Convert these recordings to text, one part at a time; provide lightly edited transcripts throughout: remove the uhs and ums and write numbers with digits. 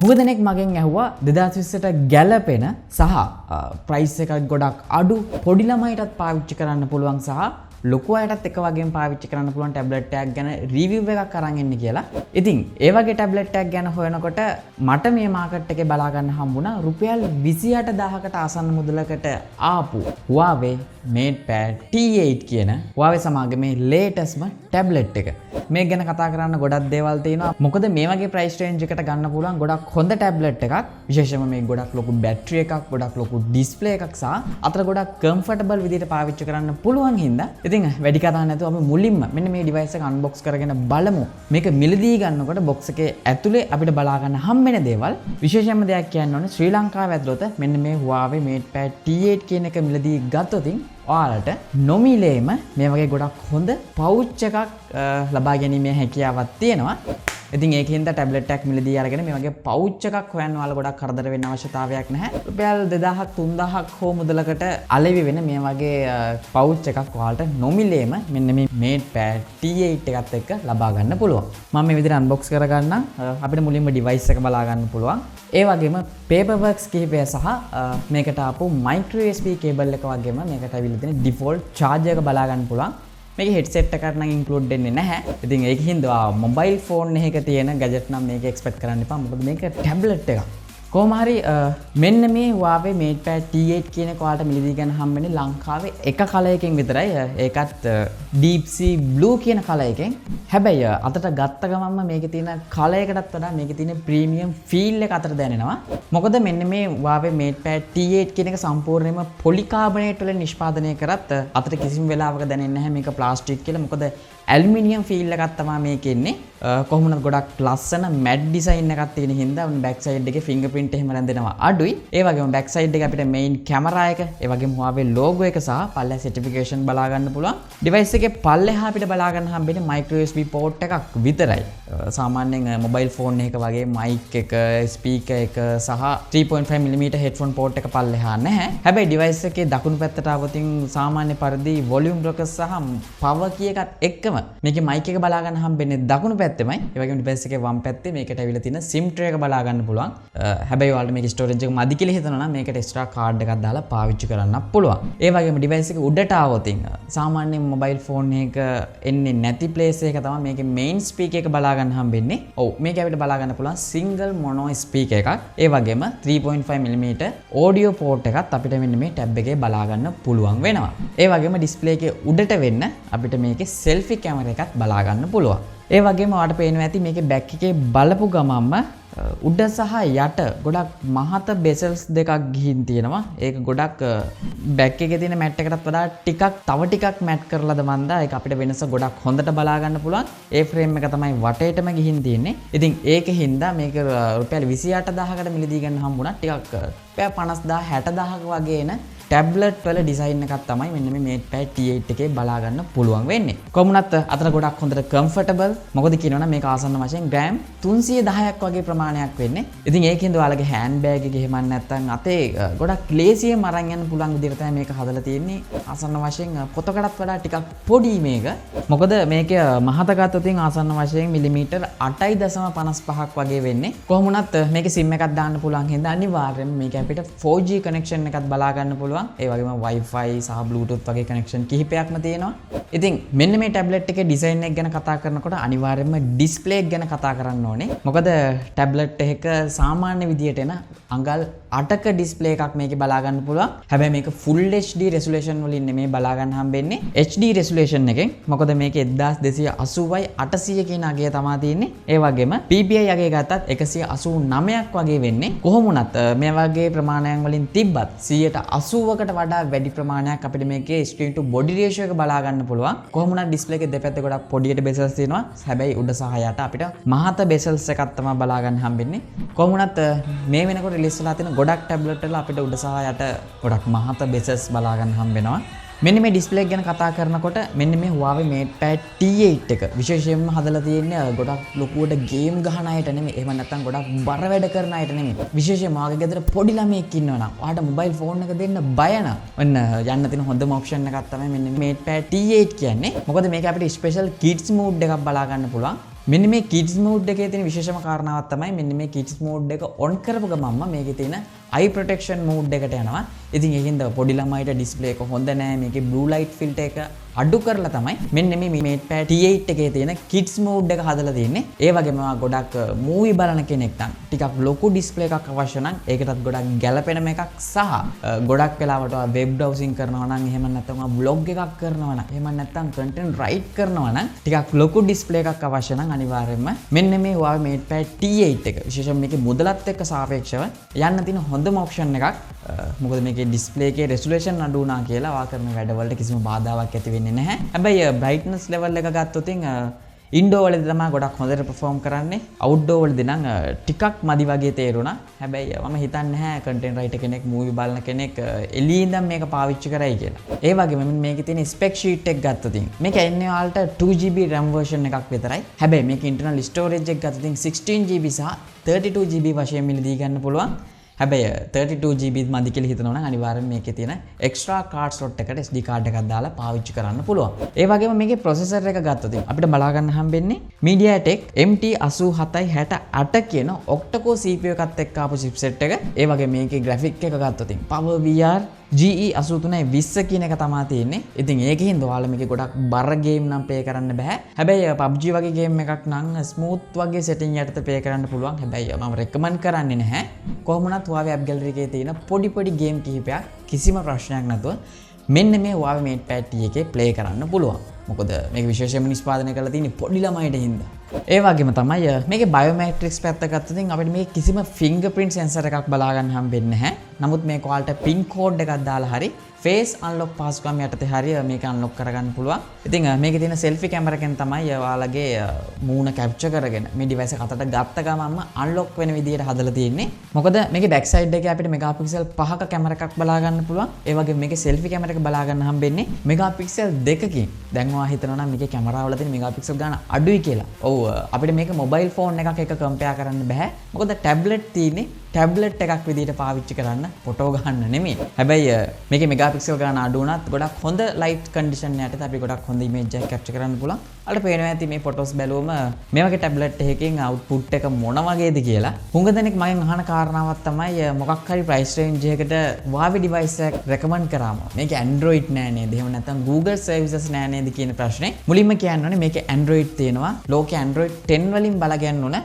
හුඟ දෙනෙක් මගෙන් ඇහුවා 2020ට ගැලපෙන සහ ප්‍රයිස් එකක් ගොඩක් අඩු පොඩි ළමයිටත් පාවිච්චි කරන්න පුළුවන් සහ ලොකු අයටත් එක වගේම පාවිච්චි කරන්න පුළුවන් ටැබ්ලට් එකක් ගැන රිවිව් එකක් අරන් එන්න කියලා. ඉතින් ඒ වගේ ටැබ්ලට් එකක් ගැන හොයනකොට මට මේ මාකට් එකේ බලා ගන්න හම්බුණා රුපියල් 28000කට ආසන්න මුදලකට ආපු Huawei MatePad T8 කියන Huawei සමාගමේ ලේටස්ට්ම ටැබ්ලට් එක. මේක ගැන කතා කරන්න ගොඩක් දේවල් තියෙනවා. මොකද මේ වගේ ප්‍රයිස් රේන්ජ් එකට ගන්න පුළුවන් ගොඩක් හොඳ ටැබ්ලට් එකක්. විශේෂයෙන්ම මේක ගොඩක් ලොකු බැටරි එකක්, ගොඩක් ලොකු ඩිස්ප්ලේ එකක් සහ අතර ගොඩක් කම්ෆර්ටබල් විදිහට පාවිච්චි කරන්න පුළුවන් හින්දා ඉතින් වැඩි කතා නැතුව අපි මුලින්ම මෙන්න මේ ඩිවයිස් එක අන්බොක්ස් කරගෙන බලමු. මේක මිලදී ගන්නකොට බොක්ස් එකේ ඇතුලේ අපිට බලා ගන්න හම්බෙන දේවල්. විශේෂයෙන්ම දෙයක් කියන්න ඕනේ ශ්‍රී ලංකාව ඇතුළත මෙන්න මේ Huawei MatePad T8 කියන එක මිලදී ගත්තොත් ඔයාලට නොමිලේම මේ වගේ ගොඩක් හොඳ පවුච් එකක් ලබා ගැනීමේ හැකියාවක් තියෙනවා. ඉතින් ඒකෙන්ද ටැබ්ලට් එකක් මිලදී අරගෙන මේ වගේ පවුච් එකක් හොයන්න ඔයාලා ගොඩක් කරදර වෙන්න අවශ්‍යතාවයක් නැහැ. රුපියල් 2000ක් 3000ක් හෝ මුදලකට අලෙවි වෙන මේ වගේ පවුච් එකක් ඔයාලට නොමිලේම මෙන්න මේ MatePad T8 එකත් එක්ක ලබා ගන්න පුළුවන්. මම මේ විදිහට අන්බොක්ස් කරගන්නම්. අපිට මුලින්ම ඩිවයිස් එක බලා ගන්න පුළුවන්. ඒ වගේම paperworks කිහිපය සහ මේකට ආපු micro USB cable එක වගේම මේකට අවිල්ල තියෙන default charger එක බලා ගන්න පුළුවන්. මේක headset එකකට නම් include වෙන්නේ නැහැ. ඉතින් ඒකින්ද mobile phone එකක තියෙන gadget නම් මේක expect කරන්න එපා. මොකද මේක tablet එකක්. කොහොම හරි මෙන්න මේ Huawei MatePad T8 කියන එක ඔයාලට මිලදී ගන්න හම්බෙන්නේ ලංකාවේ එක කලයකින් විතරයි. ඒකත් Deepsea Blue කියන කලයකින්. හැබැයි අතට ගත්ත ගමන්ම මේකේ තියෙන කලයකටත් වඩා මේකේ තියෙන ප්‍රීමියම් ෆීල් එක අතට දැනෙනවා. මොකද මෙන්න මේ Huawei MatePad T8 කියන එක සම්පූර්ණයෙන්ම පොලිකාබනේට් වලින් නිෂ්පාදනය කරත් අතට කිසිම වෙලාවක දැනෙන්නේ නැහැ මේක ප්ලාස්ටික් කියලා. මොකද ඇලුමිනියම් ෆීල් එකක් තමයි මේකේ ඉන්නේ. කොහොමද ගොඩක් ලස්සන මැට් ඩිසයින් එකක් තියෙන හින්දා බෑක් සයිඩ් එකේ ෆින්ගර්ප්‍රින්ට් එහෙම රැඳෙනවා අඩුයි. ඒ වගේම බෑක් සයිඩ් එකේ අපිට මේන් කැමරා එක, ඒ වගේම Huawei logo එක සහ පල්ලෙහා සර්ටිෆිකේෂන් බලා ගන්න පුළුවන්. ඩිවයිස් එකේ පල්ලෙහා අපිට බලා ගන්න හම්බෙන්නේ micro USB port එකක් විතරයි. සාමාන්‍යයෙන් මොබයිල් ෆෝන් එකක වගේ mic එක, ස්පීකර් එක සහ 3.5mm headphone port එක පල්ලෙහා නැහැ. හැබැයි ඩිවයිස් එකේ දකුණු පැත්තට આવතින් සාමාන්‍ය පරිදි volume rockers සහ power key එකත් එක්කම මේකේ mic එක බලා ගන්න හම්බෙන්නේ දකුණු පැත්තෙමයි. ඒ වගේම ඩිවයිස් එකේ වම් පැත්තේ මේකට ඇවිල්ලා තියෙන SIM tray එක බලා ගන්න පුළුවන්. හැබැයි ඔයාලට මේකේ ස්ටෝරේජ් එක මදි කියලා හිතනවා නම් මේකට එක්ස්ට්‍රා කාඩ් එකක් දාලා පාවිච්චි කරන්න පුළුවන්. ඒ වගේම ඩිවයිස් එක උඩට આવතින් සාමාන්‍යයෙන් මොබයිල් ෆෝන් එකක එන්නේ නැති ප්ලේස් එක තමයි මේකේ මේන් ස්පීකර් එක බලා ගන්න හම්බෙන්නේ. ඔව් මේක අපිට බලා ගන්න පුළුවන් සිංගල් මොනෝ ස්පීකර් එකක්. ඒ වගේම 3.5mm audio port එකත් අපිට මෙන්න මේ ටැබ් එකේ බලා ගන්න පුළුවන් වෙනවා. ඒ වගේම ඩිස්ප්ලේ එකේ උඩට වෙන්න අපිට මේකේ selfie camera එකත් බලා ගන්න පුළුවන්. ඒ වගේම ඔයාලට පේනවා ඇති මේකේ බෑක් එකේ බලපු ගමන්ම උඩ සහ යට ගොඩක් මහත බෙසල්ස් දෙකක් ගිහින් තියෙනවා. ඒක ගොඩක් බෑක් එකේ තියෙන මැට් එකටත් වඩා තව ටිකක් මැට් කරලාද මන්දා. ඒක අපිට වෙනස ගොඩක් හොඳට බලා ගන්න පුළුවන්. ඒ ෆ්‍රේම් එක තමයි වටේටම ගිහින් තියෙන්නේ. ඉතින් ඒකෙන්ද මේක රුපියල් 28000කට මිලදී ගන්න හම්බුණා. ටිකක් රුපියල් 50000 60000ක වගේ එන ටැබ්ලට් වල ඩිසයින් එකක් තමයි මෙන්න මේ MatePad T8 එකේ බලා ගන්න පුළුවන් වෙන්නේ. කොහොමුණත් අතන ගොඩක් හොඳට කම්ෆර්ටබල්. මොකද කියනවනම් මේක ආසන්න වශයෙන් ග්‍රෑම් 310ක් වගේ ප්‍රමාණයක් වෙන්නේ. ඉතින් ඒකෙන්ද ඔයාලගේ හෑන්ඩ් බෑග් එකේ එහෙම නැත්නම් අතේ ගොඩක් ලේසියෙන් අරන් යන්න පුළුවන් විදිහට තමයි මේක හදලා තියෙන්නේ. ආසන්න වශයෙන් පොතකටත් වඩා ටිකක් පොඩි මේක. මොකද මේක මහත ගත්තොත් ආසන්න වශයෙන් මිලිමීටර් 8.55ක් වගේ වෙන්නේ. කොහොමුණත් මේකේ SIM එකක් දාන්න පුළුවන් හින්දා අනිවාර්යයෙන්ම මේක අපිට 4G කනෙක්ෂන් එකක් බලා ගන්න පුළුවන්. ඒ වගේම Wi-Fi සහ Bluetooth වගේ කනෙක්ෂන් කිහිපයක්ම තියෙනවා. ඉතින් මෙන්න මේ ටැබ්ලට් එකේ ඩිසයින් එක ගැන කතා කරනකොට අනිවාර්යයෙන්ම ඩිස්ප්ලේ එක ගැන කතා කරන්න ඕනේ. මොකද ටැබ්ලට් එකක සාමාන්‍ය විදියට එන අඟල් 8ක ඩිස්ප්ලේ එකක් මේකේ බලා ගන්න පුළුවන්. හැබැයි මේක full HD resolution වලින් නෙමෙයි බලා ගන්න හම්බෙන්නේ HD resolution එකෙන්. මොකද මේකේ 1280යි 800 කියන අගය තමයි තියෙන්නේ. ඒ වගේම PPI අගය ගත්තත් 189ක් වගේ වෙන්නේ. කොහොම වුණත් මේ වගේ ප්‍රමාණයන් වලින් තිබ්බත් 180කට වඩා වැඩි ප්‍රමාණයක් අපිට මේකේ screen to body ratio එක බලා ගන්න පුළුවන්. කොහොම වුණත් ඩිස්ප්ලේ එකේ දෙපැත්තේ ගොඩක් පොඩියට bezels තියෙනවා. හැබැයි උඩ සහ යට අපිට මහත bezels එකක් තමයි බලා ගන්න හම්බෙන්නේ. කොහොම වුණත් මේ වෙනකොට රිලීස් වෙලා තියෙන ගොඩක් ටැබ්ලට් වල අපිට උඩ සහ යට ගොඩක් මහත bezels බලා ගන්න හම්බ වෙනවා. මෙන්න මේ ඩිස්ප්ලේ එක ගැන කතා කරනකොට මෙන්න මේ Huawei MatePad T8 එක විශේෂයෙන්ම හදලා තියෙන්නේ ගොඩක් ලොකුවට ගේම් ගහන අයට නෙමෙයි. එහෙම නැත්නම් ගොඩක් බර වැඩ කරන අයට නෙමෙයි. විශේෂයෙන්ම ආගේ ගෙදර පොඩි ළමයෙක් ඉන්නවා නම් ඔයාට මොබයිල් ෆෝන් එක දෙන්න බය නම් ඔන්න යන්න තියෙන හොඳම ඔප්ෂන් එකක් තමයි මෙන්න MatePad T8 කියන්නේ. මොකද මේක අපිට ස්පෙෂල් kids mode එකක් බලා ගන්න පුළුවන්. මෙන්න මේ kids mode එකේ තියෙන විශේෂම කාරණාවක් තමයි මෙන්න මේ kids mode එක on කරපු ගමන්ම මේකේ තියෙන eye protection mode එකට යනවා. ඉතින් ඒකින්ද පොඩි ළමයිට display එක හොඳ නැහැ. මේකේ blue light filter එක අඩු කරලා තමයි මෙන්න මේ MatePad T8 එකේ තියෙන kids mode එක හදලා තියෙන්නේ. ඒ වගේම ගොඩක් movie බලන කෙනෙක් නම් ටිකක් ලොකු display එකක් අවශ්‍ය නම් ඒකටත් ගොඩක් ගැළපෙන එකක් සහ ගොඩක් වෙලාවට web browsing කරනවා නම් එහෙම නැත්නම් blog එකක් කරනවා නම් එහෙම නැත්නම් content write කරනවා නම් ටිකක් ලොකු display එකක් අවශ්‍ය නම් අනිවාර්යයෙන්ම මෙන්න මේ Huawei MatePad T8 එක විශේෂයෙන් මේකේ මුදලත් එක්ක සාපේක්ෂව යන්න තියෙන හොඳම option එකක්. මොකද මේකේ display එකේ resolution අඩු වුණා කියලා වා කරන වැඩවලට කිසිම බාධාවක් ඇති වෙන්නේ නැහැ. හැබැයි brightness level එක ගත්තොත් ඉන්ඩෝර් වලදී තමයි ගොඩක් හොඳට perform කරන්නේ. outdoor වලදී නම් ටිකක් මදි වගේ තේරුණා. හැබැයි මම හිතන්නේ නැහැ content writer කෙනෙක් movie බලන කෙනෙක් එළියේ ඉඳන් මේක පාවිච්චි කරයි කියලා. ඒ වගේම මේකේ තියෙන spec sheet එක ගත්තොත් මේක එන්නේ ඔයාලට 2GB RAM version එකක් විතරයි. හැබැයි මේක internal storage එක ගත්තොත් 16GB සහ 32GB වශයෙන් මිලදී ගන්න පුළුවන්. හැබැයි 32GB මදි කියලා හිතනවා නම් අනිවාර්යෙන් මේකේ තියෙන extra card slot එකට SD card එකක් දාලා පාවිච්චි කරන්න පුළුවන්. ඒ වගේම මේකේ processor එක ගත්තොත් අපිට බලා ගන්න හම්බෙන්නේ Mediatek MT8768 කියන octa-core CPU එකත් එක්ක ආපු chipset එක. ඒ වගේ මේකේ graphic එක ගත්තොත් PowerVR GE8320 කියන එක තමයි තියෙන්නේ. ඉතින් ඒකෙන් ඔයාලා මේකේ ගොඩක් බර ගේම් නම් ප්ලේ කරන්න බෑ. හැබැයි PUBG වගේ ගේම් එකක් නම් ස්මූත් වගේ setting යටතේ ප්ලේ කරන්න පුළුවන්. හැබැයි මම recommend කරන්නේ නැහැ. කොහොම වුණත් Huawei AppGallery එකේ තියෙන පොඩි ගේම් කිහිපයක් කිසිම ප්‍රශ්නයක් නැතුව මෙන්න මේ Huawei MatePad T එකේ ප්ලේ කරන්න පුළුවන්. මොකද මේක විශේෂයෙන්ම නිෂ්පාදනය කරලා තියෙන්නේ පොඩි ළමයිට හින්දා. ඒ වගේම තමයි මේකේ biometrics පැත්ත ගත්තොත් අපිට මේක කිසිම fingerprint sensor එකක් බලා ගන්න හම්බෙන්නේ නැහැ. නමුත් මේක ඔයාලට pin code එකක් දාලා හරි face unlock පාස්කම් යටතේ හරි මේක unlock කරගන්න පුළුවන්. ඉතින් මේකේ තියෙන selfie camera එකෙන් තමයි ඔයාලගේ මූණ capture කරගෙන මේ device එක අතට ගත්ත ගමන්ම unlock වෙන විදිහට හදලා තියෙන්නේ. මොකද මේකේ back side එකේ අපිට megapixel 5ක camera එකක් බලා ගන්න පුළුවන්. ඒ වගේම මේකේ selfie camera එක බලා ගන්න හම්බෙන්නේ megapixel 2කින්. දැන් ඔයා හිතනවා නම් මේකේ camera වල තියෙන megapixel ගාන අඩුයි කියලා. ඔව් අපිට මේක mobile phone එකක් එක compare කරන්න බෑ. මොකද tablet තියෙන්නේ ටැබ්ලට් එකක් විදිහට පාවිච්චි කරන්න ෆොටෝ ගන්න නෙමෙයි. හැබැයි මේකේ මෙගාපික්සල් ගාන අඩු වුණත් ගොඩක් හොඳ ලයිට් කන්ඩිෂන් යටතේ අපි ගොඩක් හොඳ ඉමේජ් එකක් කැප්චර් කරන්න පුළුවන්. අපිට පේනවා ඇති මේ ෆොටෝස් බැලුවම මේ වගේ ටැබ්ලට් එකකින් අවුට්පුට් එක මොන වගේද කියලා. හුඟ දෙනෙක් මගෙන් අහන කාරණාවක් තමයි මොකක් හරි ප්‍රයිස් රේන්ජ් එකකට Huawei device එකක් රෙකමන්ඩ් කරාම මේක Android නෑ නේද? එහෙම නැත්නම් Google services නෑ නේද කියන ප්‍රශ්නේ. මුලින්ම කියන්න ඕනේ මේකේ Android තියෙනවා. ලෝකේ Android 10 වලින් බලගන්න ඕන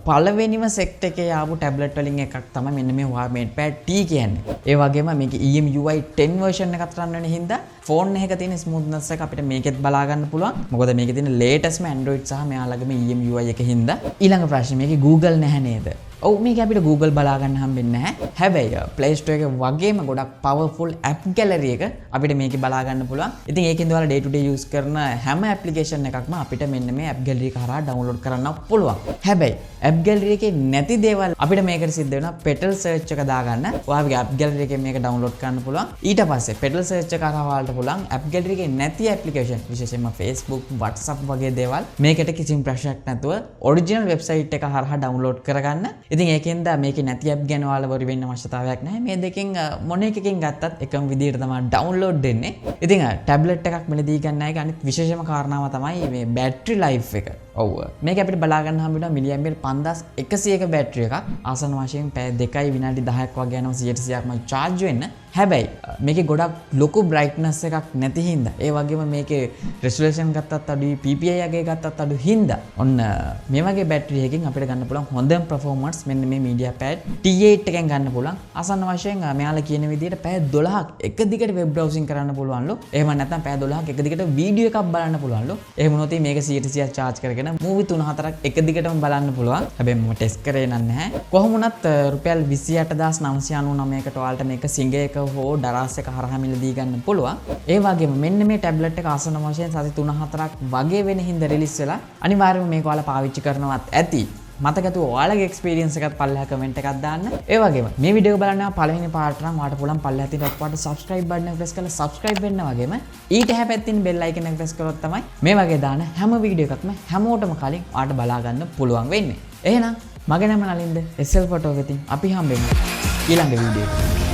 පළවෙනිම සෙක්ට් එකේ ආපු ටැබ්ලට් වලින් එකක් තමයි මෙන්න මේ Huawei MatePad T කියන්නේ. ඒ වගේම මේකේ EMUI 10 version එකක් රන් වෙන හින්දා ෆෝන් එකක තියෙන ස්මූත්නස් එක අපිට මේකෙත් බලා ගන්න පුළුවන්. මොකද මේකේ තියෙන latestම Android සහ මෙයාලගේම EMUI එක හින්දා. ඊළඟ ප්‍රශ්නේ මේකේ Google නැහැ නේද? ඔව් මේක අපිට Google බලා ගන්න හම්බෙන්නේ නැහැ. හැබැයි Play Store එකේ වගේම ගොඩක් powerful app gallery එක අපිට මේකේ බලා ගන්න පුළුවන්. ඉතින් ඒකෙන්ද ඔයාලා day to day use කරන හැම application එකක්ම අපිට මෙන්න මේ app gallery එක හරහා download කරන්න පුළුවන්. හැබැයි app gallery එකේ නැති දේවල් අපිට මේකට සිද්ධ වෙනවා petal search එක දාගන්න. ඔයාගේ app gallery එකෙන් මේක download කරන්න පුළුවන්. ඊට පස්සේ petal search එක හරහා ඔයාලට පුළුවන් app gallery එකේ නැති application විශේෂයෙන්ම Facebook, WhatsApp වගේ දේවල් මේකට කිසිම ප්‍රශ්නයක් නැතුව original website එක හරහා download කරගන්න. ඉතින් ඒකෙන්ද මේකේ නැති app ගැන ඔයාලා worry වෙන්න අවශ්‍යතාවයක් නැහැ. මේ දෙකෙන් මොන එකකින් ගත්තත් එකම විදිහට තමයි download වෙන්නේ. ඉතින් tablet එකක් මෙලදී ගන්න එක අනිත් විශේෂම කාරණාව තමයි මේ battery life එක. ඔව් මේක අපිට බලා ගන්න හම්බ වෙනවා මිලිඇම්පියර් 5100ක බැටරි එකක්. ආසන්න වශයෙන් පැය 2යි විනාඩි 10ක් වගේ යනවා 100%ක්ම charge වෙන්න. හැබැයි මේකේ ගොඩක් ලොකු brightness එකක් නැති හින්දා ඒ වගේම මේකේ resolution ගත්තත් අඩුයි PPI යගේ ගත්තත් අඩු හින්දා ඔන්න මේ වගේ බැටරි එකකින් අපිට ගන්න පුළුවන් හොඳම performance මෙන්න මේ MediaPad T8 එකෙන් ගන්න පුළුවන්. ආසන්න වශයෙන් මෙයාලා කියන විදිහට පැය 12ක් එක දිගට web browsing කරන්න පුළුවන්ලු. එහෙම නැත්නම් පැය 12ක් එක දිගට වීඩියෝ එකක් බලන්න පුළුවන්ලු. එහෙම වුණොත් මේක 100% charge කරගෙන movie 3-4ක් එක දිගටම බලන්න පුළුවන්. හැබැයි මම ටෙස්ට් කරේ නැහැ. කොහොම වුණත් රුපියල් 28999කට ඔයාලට මේක සිංගයක හෝ දරාස් එක හරහා මිලදී ගන්න පුළුවන්. ඒ වගේම මෙන්න මේ ටැබ්ලට් එක ආසන්න වශයෙන් සති 3-4ක් වගේ වෙන හින්දා රිලීස් වෙලා අනිවාර්යයෙන්ම මේක ඔයාලා පාවිච්චි කරනවත් ඇති. මතකතු ඔයාලගේ එක්ස්පීරියන්ස් එකත් පල්ලෙහා කමෙන්ට් එකක් දාන්න. ඒ වගේම මේ වීඩියෝ බලනවා පළවෙනි පාර්ට් නම් ඔයාලට පුළුවන් පල්ලෙහා තියෙන ඔක්කොට subscribe button එක press කරලා subscribe වෙන්න වගේම ඊට එහා පැත්තේ bell icon එක press කරොත් තමයි මේ වගේ දාන හැම වීඩියෝ එකක්ම හැමෝටම කලින් ඔයාලට බලා ගන්න පුළුවන් වෙන්නේ. එහෙනම් මගේ නම නලින්ද SL ෆොටෝ වෙතින් අපි හම්බෙමු ඊළඟ වීඩියෝ එකේ.